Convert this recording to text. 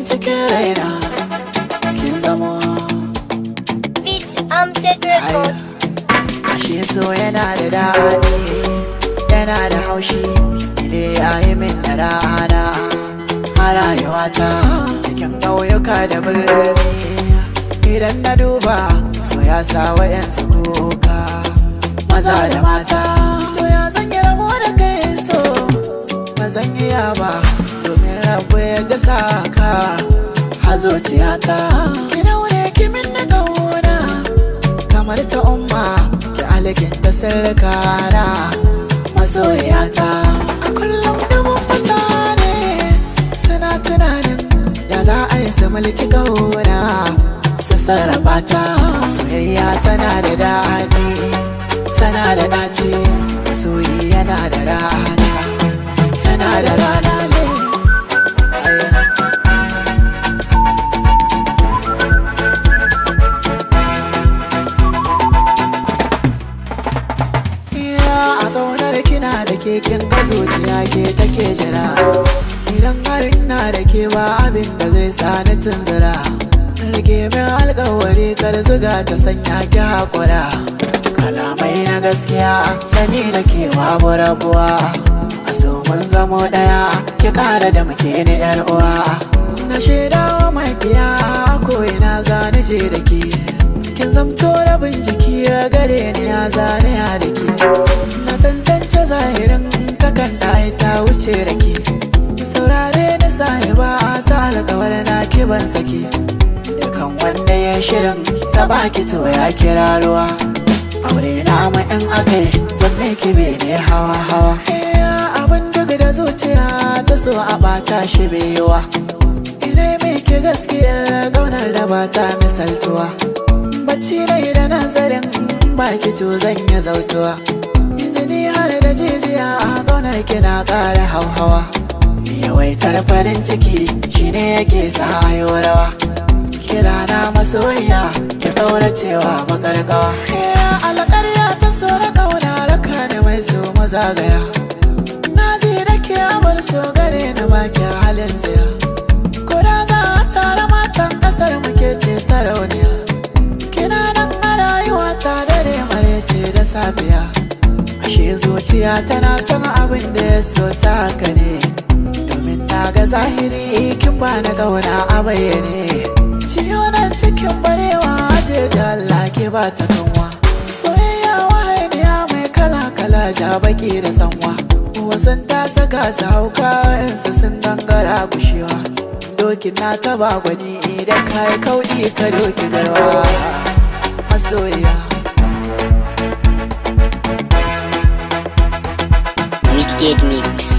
cikin raina kin zamo Beat Amjad Record. ashe so yana da daɗi yana da haushi ile yayi min da rana a rayuwata cikin ƙauyuka da birni idan na duba so ya sa wayansu kuka maza da mata to ya zan yi rabo da kai so ba zan iya ba domin rabu yadda saka a zuciyata ki daure ki min na ƙauna kamar ta umma ki alkinta sirrikana masoyiyata a kullum dubun mutane suna tunanin ya za a yi su mulki ƙauna su sarrafa ta soyayya tana da daɗi tana da ɗaci masoyi yana da rana yana da rana ne a ƙaunar kina da keken ga zuciya ke take jira idan har ina da ke ba abin da zai sa ni tunzura rage min alƙawari kar zuga ta sanya ki haƙura kalamai na gaskiya sani da ke babu rabuwa a so mun zamo ɗaya ki ƙara da muke ni yar uwa na shaidawa makiya ko ina zani je da ke kin zamto rabin jiki ya gare ni ya zane ya da ke na tantance zahirin kakan da ta wuce da ke saurare ni sahiba ta alƙawar na ki ban sake dukan wanda ya shirin ta baki to ya kira ruwa aure na ma in akai zan miki bene hawa hawa abin duk da zuciya ta so a bata shi baiwa ina miki gaskiyar gaunar da bata misaltuwa bacci dai da nazarin baki to zan yi zautuwa injini har da jijiya a gaunar kina ƙara hauhawa yawaitar farin ciki shine yake sa ayo rawa kira na masoyiya ki ɗaura cewa makarkawa alƙarya ta so da ƙauna raka ne mai so mazagaya na ji da ke amur so gare na baki halin tsaya kura za a tara matan ƙasar muke ce sarauniya kina nan a rayuwa ta dare marece da safiya ashe zuciya tana son abin da ya so ta haka ne domin na ga zahiri kin ba na ƙauna a bayyane ciyo nan cikin barewa ajeji Allah ke ba ta kanwa soyayya wahainiya mai kala-kala ja baki da sanwa wasan ta saka su hauka wa'yansu sun gangara gushewa dokin na taba gwani idan ka yi kauɗi ka doki garwa masoyiya Wicked Mix.